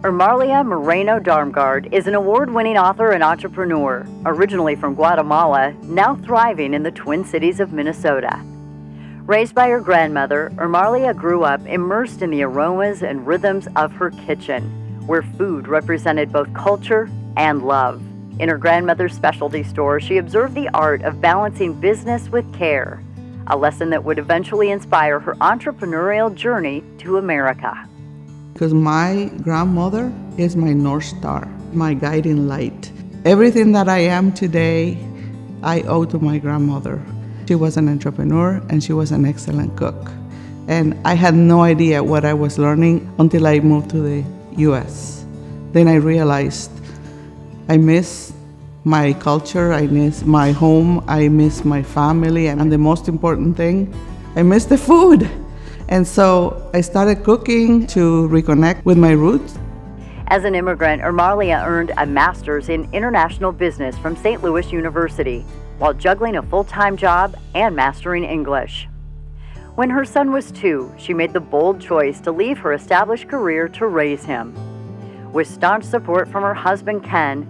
Amalia Moreno-Damgaard is an award-winning author and entrepreneur, originally from Guatemala, now thriving in the Twin Cities of Minnesota. Raised by her grandmother, Amalia grew up immersed in the aromas and rhythms of her kitchen, where food represented both culture and love. In her grandmother's specialty store, she observed the art of balancing business with care, a lesson that would eventually inspire her entrepreneurial journey to America. Because my grandmother is my North Star, my guiding light. Everything that I am today, I owe to my grandmother. She was an entrepreneur and she was an excellent cook. And I had no idea what I was learning until I moved to the US. Then I realized I miss my culture, I miss my home, I miss my family, and the most important thing, I miss the food. And so I started cooking to reconnect with my roots. As an immigrant, Amalia earned a master's in international business from St. Louis University, while juggling a full-time job and mastering English. When her son was 2, she made the bold choice to leave her established career to raise him. With staunch support from her husband, Ken,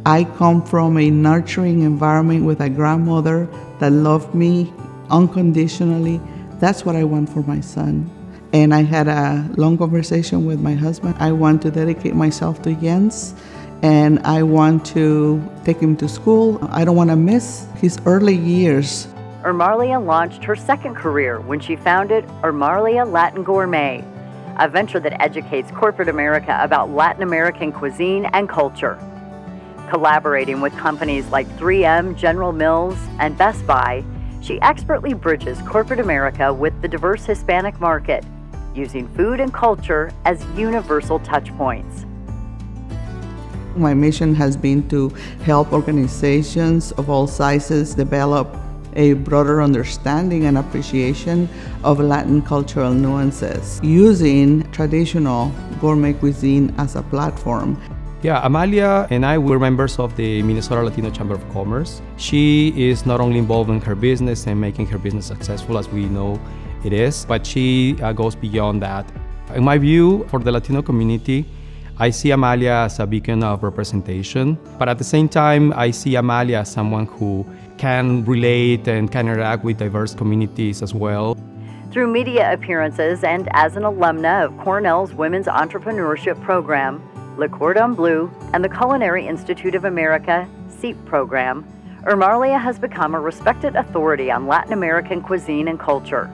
I come from a nurturing environment with a grandmother that loved me unconditionally. That's what I want for my son. And I had a long conversation with my husband. I want to dedicate myself to Jens, and I want to take him to school. I don't want to miss his early years. Amalia launched her second career when she founded Amalia Latin Gourmet, a venture that educates corporate America about Latin American cuisine and culture. Collaborating with companies like 3M, General Mills, and Best Buy, she expertly bridges corporate America with the diverse Hispanic market, using food and culture as universal touchpoints. My mission has been to help organizations of all sizes develop a broader understanding and appreciation of Latin cultural nuances, using traditional gourmet cuisine as a platform. Yeah, Amalia and I were members of the Minnesota Latino Chamber of Commerce. She is not only involved in her business and making her business successful, as we know it is, but she goes beyond that. In my view, for the Latino community, I see Amalia as a beacon of representation, but at the same time, I see Amalia as someone who can relate and can interact with diverse communities as well. Through media appearances and as an alumna of Cornell's Women's Entrepreneurship Program, Le Cordon Bleu, and the Culinary Institute of America SEEP program, Amalia has become a respected authority on Latin American cuisine and culture.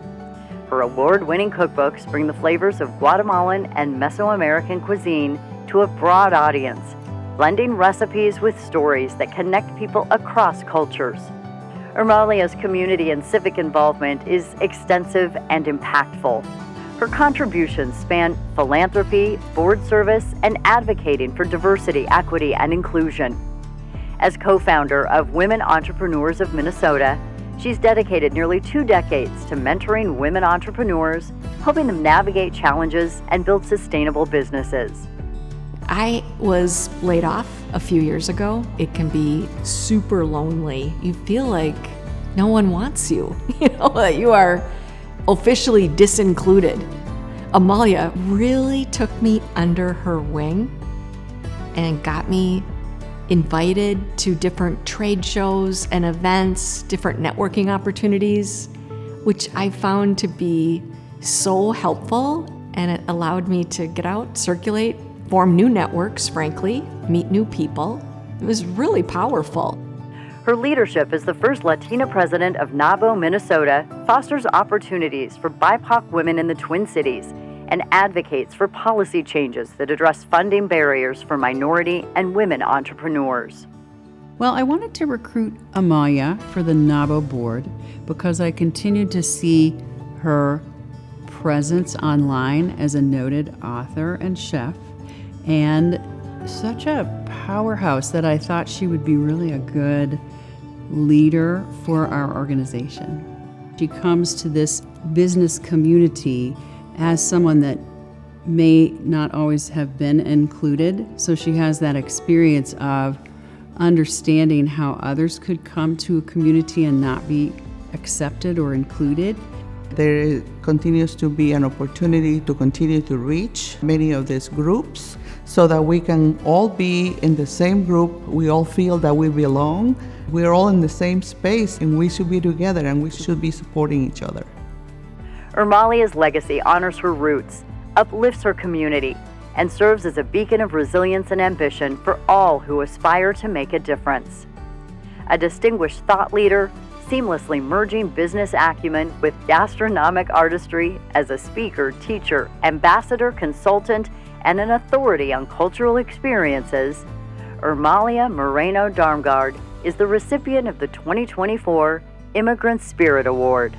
Her award-winning cookbooks bring the flavors of Guatemalan and Mesoamerican cuisine to a broad audience, blending recipes with stories that connect people across cultures. Amalia's community and civic involvement is extensive and impactful. Her contributions span philanthropy, board service, and advocating for diversity, equity, and inclusion. As co-founder of Women Entrepreneurs of Minnesota, she's dedicated nearly 2 decades to mentoring women entrepreneurs, helping them navigate challenges and build sustainable businesses. I was laid off a few years ago. It can be super lonely. You feel like no one wants you, that you are officially disincluded. Amalia really took me under her wing and got me invited to different trade shows and events, different networking opportunities, which I found to be so helpful, and it allowed me to get out, circulate, form new networks, frankly, meet new people. It was really powerful. Her leadership as the first Latina president of NABO, Minnesota, fosters opportunities for BIPOC women in the Twin Cities and advocates for policy changes that address funding barriers for minority and women entrepreneurs. Well, I wanted to recruit Amalia for the NABO board because I continued to see her presence online as a noted author and chef, and such a powerhouse that I thought she would be really a good leader for our organization. She comes to this business community as someone that may not always have been included, so she has that experience of understanding how others could come to a community and not be accepted or included. There continues to be an opportunity to continue to reach many of these groups so that we can all be in the same group. We all feel that we belong. We're all in the same space and we should be together and we should be supporting each other. Amalia's legacy honors her roots, uplifts her community, and serves as a beacon of resilience and ambition for all who aspire to make a difference. A distinguished thought leader, seamlessly merging business acumen with gastronomic artistry as a speaker, teacher, ambassador, consultant, and an authority on cultural experiences, Amalia Moreno-Damgaard is the recipient of the 2024 Immigrant Spirit Award.